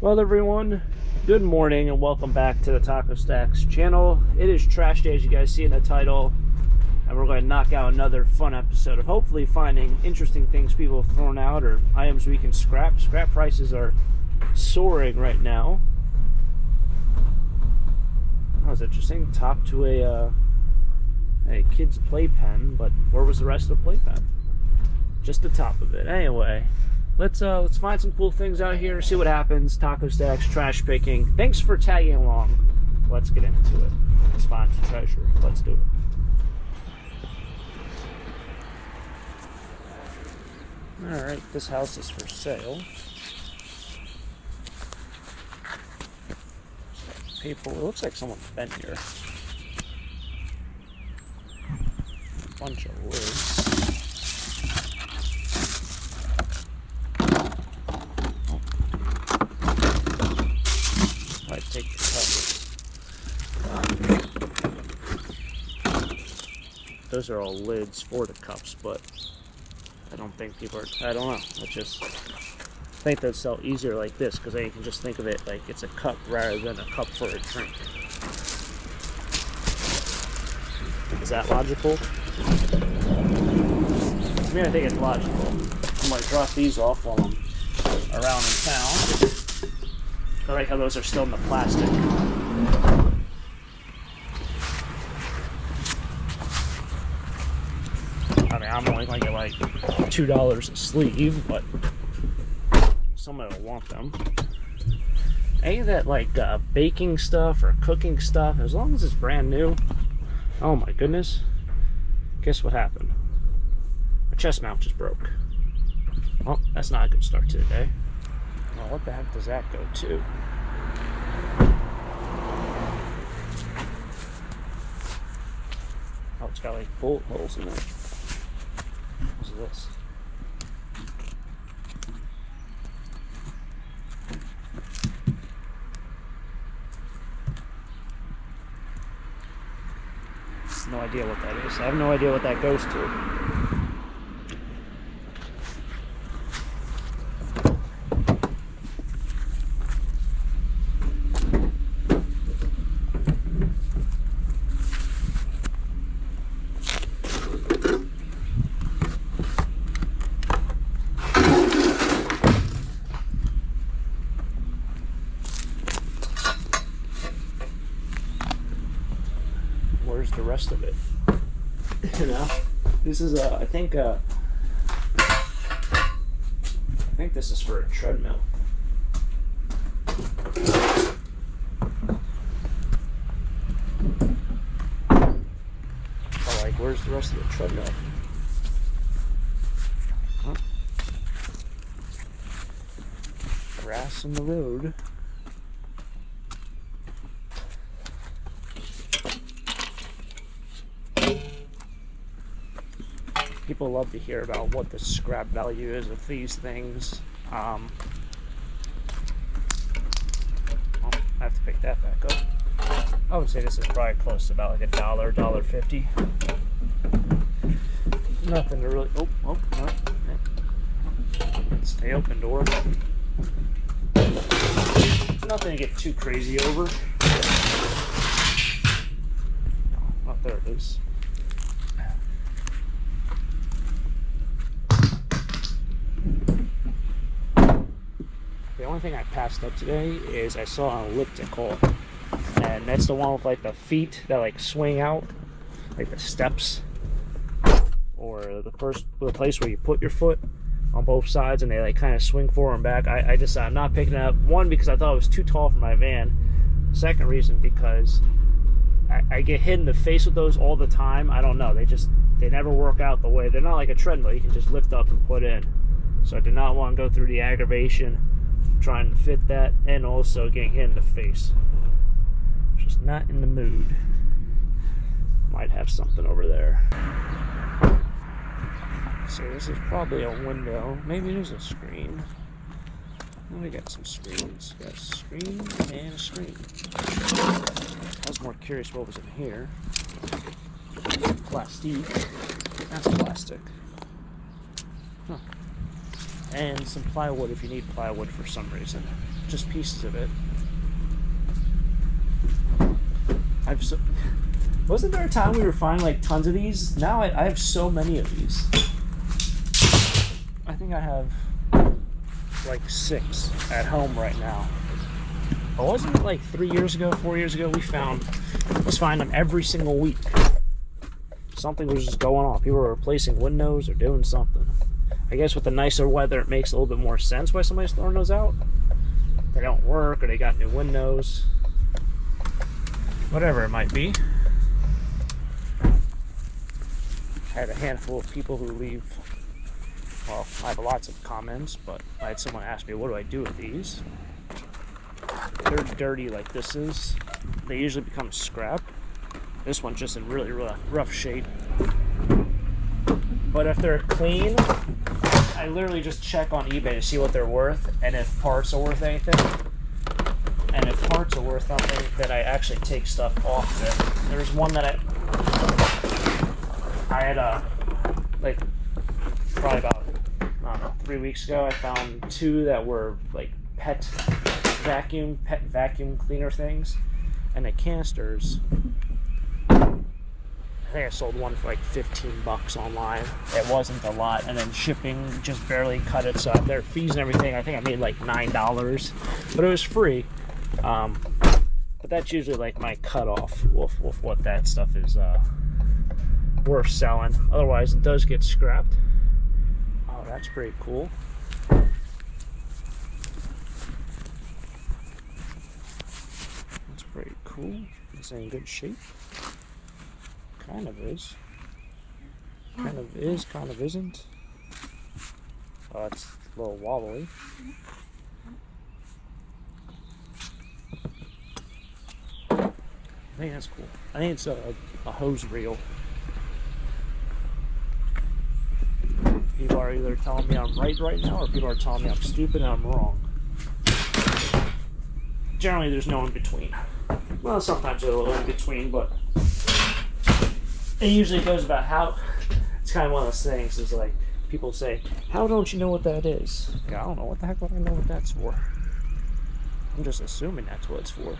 Well, everyone, good morning and welcome back to the Taco Stacks channel. It is trash day, as you guys see in the title, and we're going to knock out another fun episode of hopefully finding interesting things people have thrown out or items we can scrap. Scrap prices are soaring right now. That was interesting. Top to a kid's playpen, but where was the rest of the playpen? Just the top of it. Anyway. Let's find some cool things out here, see what happens. Taco stacks, trash picking. Thanks for tagging along. Let's get into it. Let's find some treasure. Let's do it. Alright, this house is for sale. People, it looks like someone's been here. A bunch of lids. Take the cups. Those are all lids for the cups, but I don't think people are, I don't know. I just think they'd sell easier like this because then you can just think of it like it's a cup rather than a cup for a drink. Is that logical? To me, I think it's logical. I might drop these off while I'm around in town. I like how those are still in the plastic. I mean, I'm only going to get like $2 a sleeve, but somebody will want them. Any of that like baking stuff or cooking stuff, as long as it's brand new. Oh my goodness. Guess what happened? My chest mount just broke. Well, that's not a good start to the day. Well, what the heck does that go to? Oh, it's got like bullet holes in it. What's this? No idea what that is. I have no idea what that goes to. Where's the rest of it? You know, this is I think this is for a treadmill. Oh, like, where's the rest of the treadmill? Huh? Grass in the road. People love to hear about what the scrap value is of these things. Well, I have to pick that back up. I would say this is probably close to about like $1, $1.50. Nothing to really. Oh, no. Stay open, door. Nothing to get too crazy over. Oh, there it is. The only thing I passed up today is I saw an elliptical, and that's the one with like the feet that like swing out, like the steps, or the place where you put your foot on both sides and they like kind of swing forward and back. I decided I'm not picking it up. One, because I thought it was too tall for my van. Second reason, because I get hit in the face with those all the time. I don't know, they never work out the way. They're not like a treadmill you can just lift up and put in. So I did not want to go through the aggravation trying to fit that and also getting hit in the face. Just not in the mood. Might have something over there. So this is probably a window. Maybe it is a screen. Oh, we got some screens. Got a screen and a screen. I was more curious what was in here. Plastique. That's plastic. Huh. and some plywood if you need plywood for some reason. Just pieces of it. Wasn't there a time we were finding like tons of these? Now I have so many of these. I think I have like 6 at home right now. But wasn't it like 3 years ago, 4 years ago, we was finding them every single week. Something was just going on. People were replacing windows or doing something. I guess with the nicer weather, it makes a little bit more sense why somebody's throwing those out. They don't work or they got new windows. Whatever it might be. I had a handful of people who leave, well, I have lots of comments, but I had someone ask me, what do I do with these? They're dirty like this is. They usually become scrap. This one's just in really rough shape. But if they're clean, I literally just check on eBay to see what they're worth and if parts are worth anything. And if parts are worth something, then I actually take stuff off it. There's one that I had like probably about, I don't know, 3 weeks ago. I found 2 that were like pet vacuum cleaner things, and the canisters. I think I sold one for like $15 online. It wasn't a lot, and then shipping just barely cut it. So their fees and everything, I think I made like $9, but it was free. But that's usually like my cutoff with what that stuff is worth selling. Otherwise, it does get scrapped. Oh, that's pretty cool. That's pretty cool. It's in good shape. Kind of is. Kind of is, kind of isn't. Oh, it's a little wobbly. I think that's cool. I think it's a hose reel. People are either telling me I'm right now, or people are telling me I'm stupid and I'm wrong. Generally, there's no in between. Well, sometimes there's a little in between, but it usually goes about how. It's kind of one of those things. Is like people say, "How don't you know what that is?" Like, I don't know what the heck would I know what that's for. I'm just assuming that's what it's for.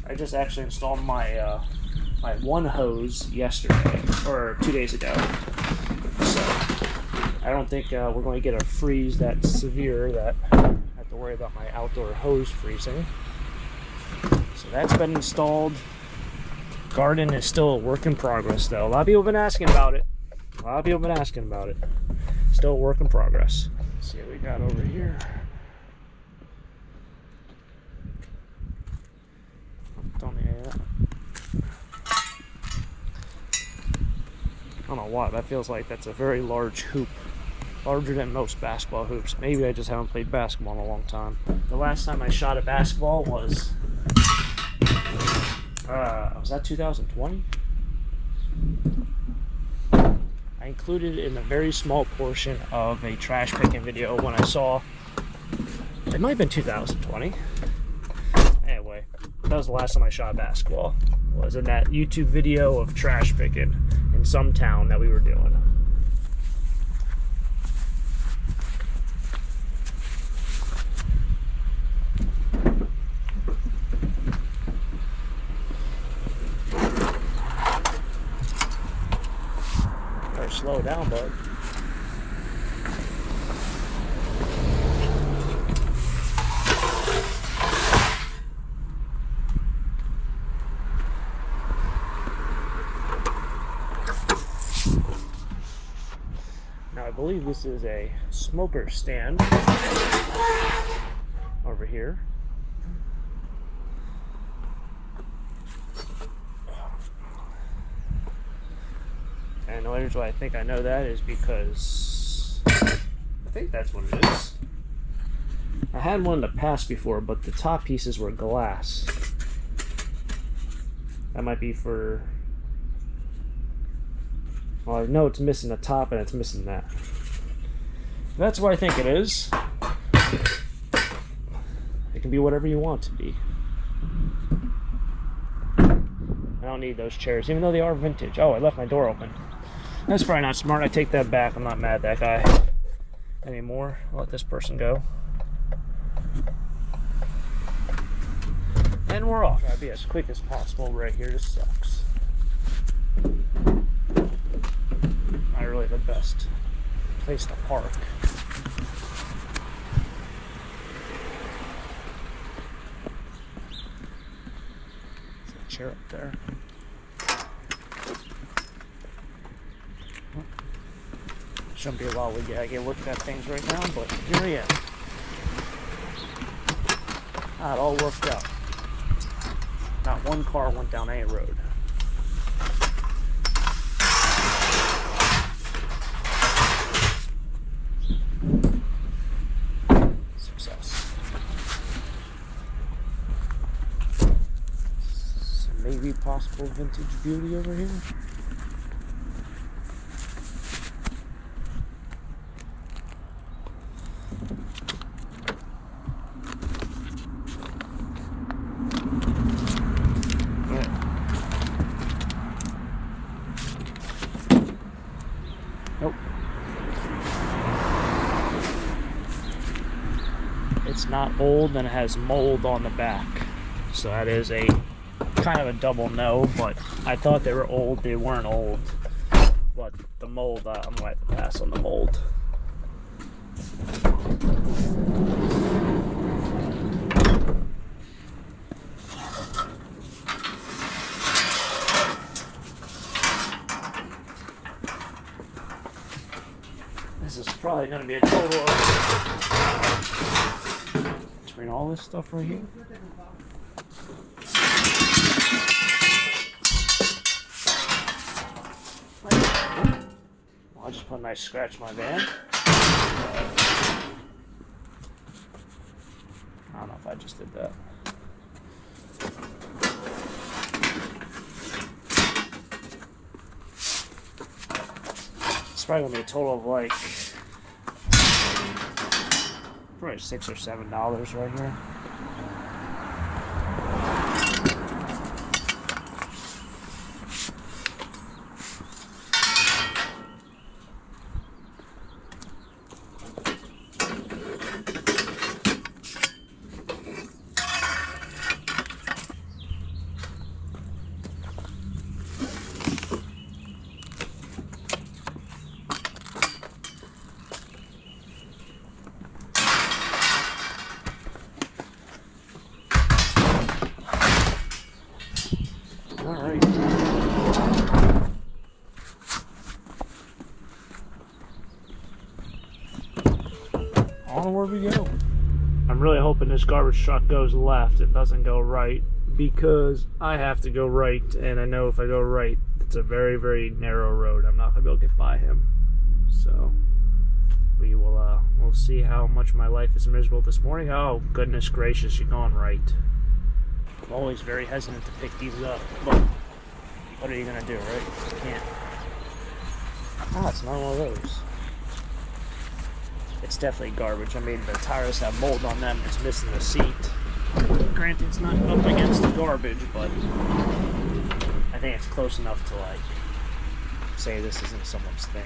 I just actually installed my my one hose yesterday, or 2 days ago. So I don't think we're going to get a freeze that severe that I have to worry about my outdoor hose freezing. So that's been installed. Garden is still a work in progress, though. A lot of people have been asking about it. Still a work in progress. Let's see what we got over here. Don't need any of that. I don't know why, that feels like that's a very large hoop. Larger than most basketball hoops. Maybe I just haven't played basketball in a long time. The last time I shot a basketball was that 2020? I included in a very small portion of a trash picking video when I saw, it might have been 2020. Anyway, that was the last time I shot basketball. Was in that YouTube video of trash picking in some town that we were doing. Better slow down, bud. Now I believe this is a smoker stand over here. And the reason why I think I know that is because I think that's what it is. I had one in the past before, but the top pieces were glass. That might be for... Well, I know it's missing the top and it's missing that. That's what I think it is. It can be whatever you want to be. I don't need those chairs, even though they are vintage. Oh, I left my door open. That's probably not smart. I take that back. I'm not mad at that guy anymore. I'll let this person go. And we're off. Try to be as quick as possible right here. This sucks. Not really the best place to park. There's a chair up there. Shouldn't be a lot we gotta get looked at things right now, but here we am. It all worked out. Not one car went down any road. Success. Some maybe possible vintage beauty over here. Nope. It's not old and it has mold on the back. So that is a kind of a double no, but I thought they were old. They weren't old. But the mold, I'm going to have to pass on the mold. This is probably going to be a total of, between all this stuff right here. Well, I'll just put a nice scratch in my van. I don't know if I just did that. It's probably going to be a total of like probably $6 or $7 right here. Alright. Onward we go. I'm really hoping this garbage truck goes left. It doesn't go right, because I have to go right, and I know if I go right, it's a very, very narrow road. I'm not going to be able to get by him. So we will we'll see how much my life is miserable this morning. Oh, goodness gracious, you're going right. I'm always very hesitant to pick these up, but what are you gonna do, right? You can't. Ah, it's not one of those. It's definitely garbage. I mean, the tires have mold on them. It's missing the seat. Granted, it's not up against the garbage, but I think it's close enough to like say this isn't someone's thing.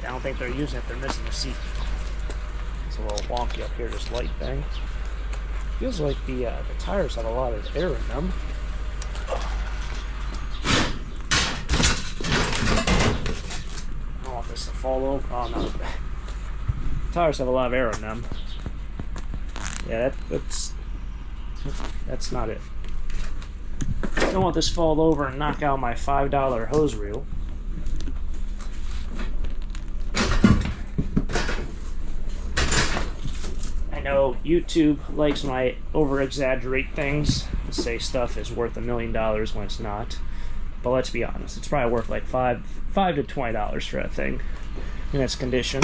I don't think they're using it. They're missing the seat. A little wonky up here, this light thing. Feels like the tires have a lot of air in them. I don't want this to fall over. Oh no. Tires have a lot of air in them. Yeah, that's not it. I don't want this to fall over and knock out my $5 hose reel. I know YouTube likes when I over-exaggerate things and say stuff is worth $1 million when it's not. But let's be honest, it's probably worth like $5 to $20 for that thing in its condition.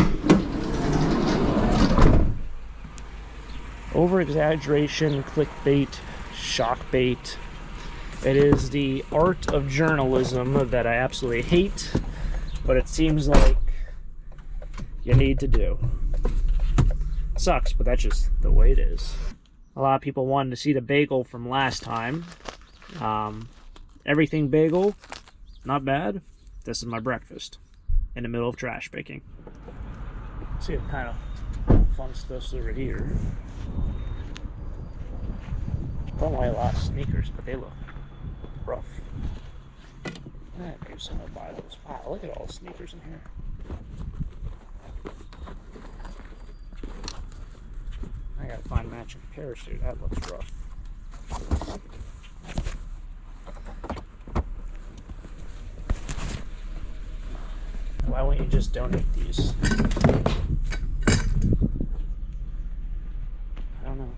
Over-exaggeration, clickbait, shockbait. It is the art of journalism that I absolutely hate, but it seems like you need to do. Sucks, but that's just the way it is. A lot of people wanted to see the bagel from last time. Everything bagel, not bad. This is my breakfast in the middle of trash picking. See what kind of fun stuff's over here. Don't like a lot of sneakers, but they look rough. Maybe someone will buy those. Wow, look at all the sneakers in here. I gotta find matching parachute. That looks rough. Why won't you just donate these? I don't know.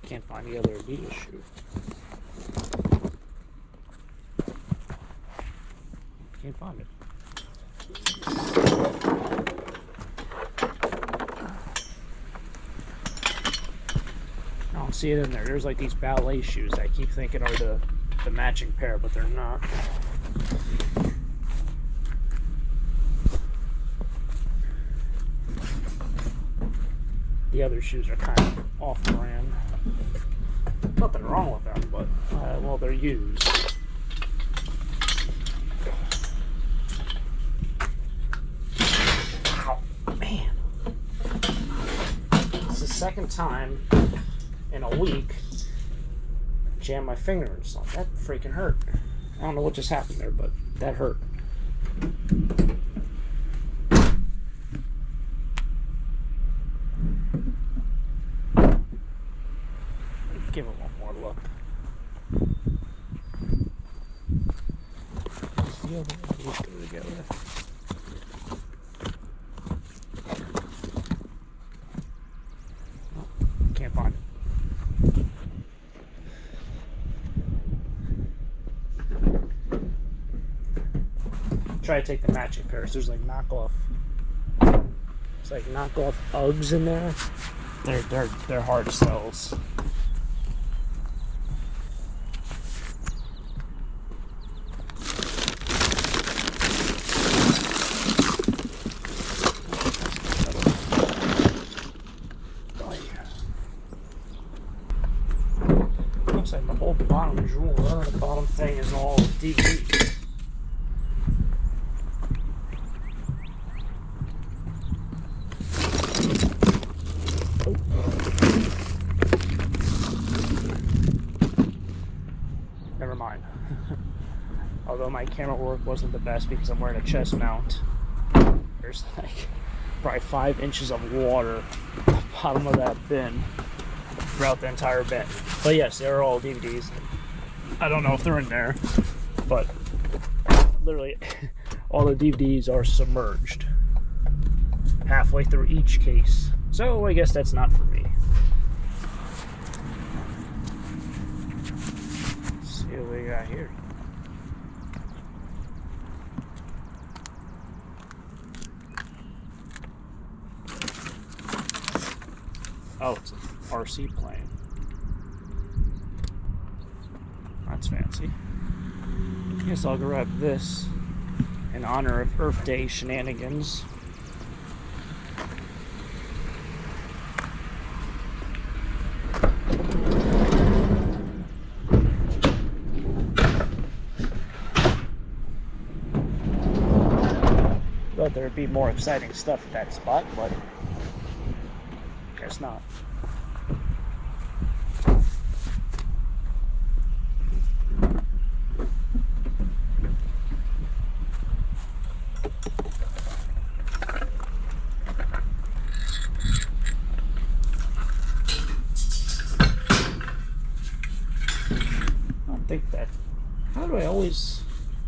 Can't find the other Adidas shoe. Can't find it. I don't see it in there. There's like these ballet shoes that I keep thinking are the matching pair, but they're not. The other shoes are kind of off-brand. Nothing wrong with them, but well, they're used. Ow, man! It's the second time in a week I jammed my finger in something. That freaking hurt. I don't know what just happened there, but that hurt. Give it one more look. The other ones go together. Oh, can't find it. Try to take the matching pairs. There's like knockoff. It's like knockoff Uggs in there. They're hard sells. Like the whole bottom drawer, the bottom thing is all DVDs. Oh. Never mind. Although my camera work wasn't the best because I'm wearing a chest mount, there's like probably 5 inches of water at the bottom of that bin throughout the entire bin. But yes, they're all DVDs. I don't know if they're in there, but literally all the DVDs are submerged halfway through each case. So I guess that's not for me. Let's see what we got here. Oh, it's an RC plane. That's fancy. I guess I'll grab this in honor of Earth Day shenanigans. Thought there'd be more exciting stuff at that spot, but guess not. How do I always...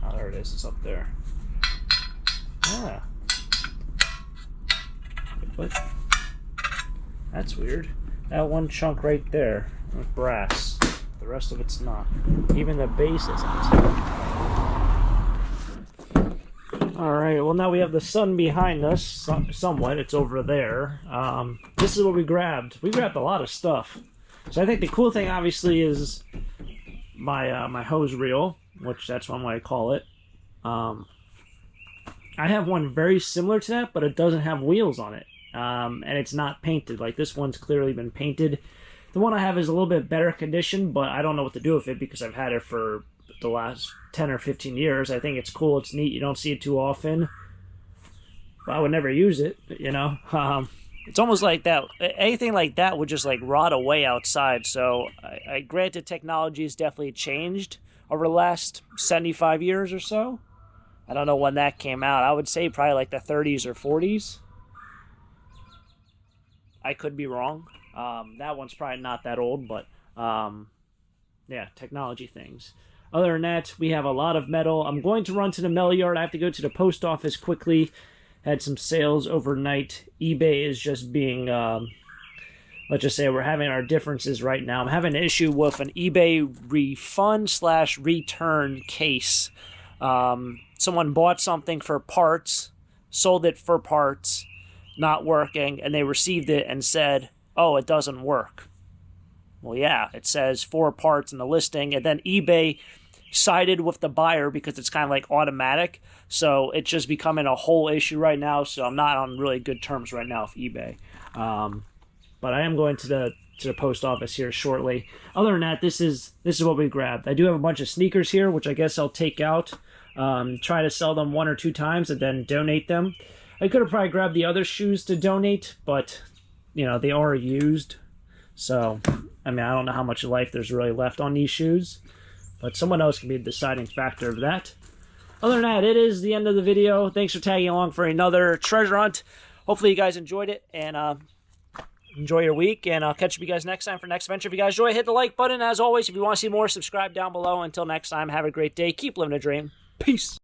Oh, there it is. It's up there. Ah. But that's weird. That one chunk right there is brass. The rest of it's not. Even the base isn't. All right, well, now we have the sun behind us, somewhat. It's over there. This is what we grabbed. We grabbed a lot of stuff. So I think the cool thing, obviously, is my my hose reel, which that's what I call it. I have one very similar to that, but it doesn't have wheels on it. And it's not painted. Like, this one's clearly been painted. The one I have is a little bit better condition, but I don't know what to do with it because I've had it for the last 10 or 15 years. I think it's cool. It's neat. You don't see it too often. But I would never use it, you know. It's almost like that. Anything like that would just like rot away outside. So I granted, technology has definitely changed over the last 75 years or so. I don't know when that came out. I would say probably like the 30s or 40s. I could be wrong. That one's probably not that old, but yeah, technology things. Other than that, we have a lot of metal. I'm going to run to the metal yard. I have to go to the post office quickly. Had some sales overnight. eBay is just being, let's just say we're having our differences right now. I'm having an issue with an eBay refund/return case. Someone bought something for parts, sold it for parts, not working, and they received it and said, oh, it doesn't work. Well, yeah, it says 4 parts in the listing, and then eBay sided with the buyer because it's kind of like automatic. So it's just becoming a whole issue right now. So I'm not on really good terms right now with eBay. But I am going to the post office here shortly. Other than that, this is what we grabbed. I do have a bunch of sneakers here, which I guess I'll take out, try to sell them 1 or 2 times, and then donate them. I could have probably grabbed the other shoes to donate, but you know, they are used. So I mean, I don't know how much life there's really left on these shoes, but someone else can be the deciding factor of that. Other than that, it is the end of the video. Thanks for tagging along for another treasure hunt. Hopefully you guys enjoyed it, and enjoy your week, and I'll catch you guys next time for next adventure. If you guys enjoy, hit the like button. As always, if you want to see more, subscribe down below. Until next time, have a great day. Keep living a dream. Peace.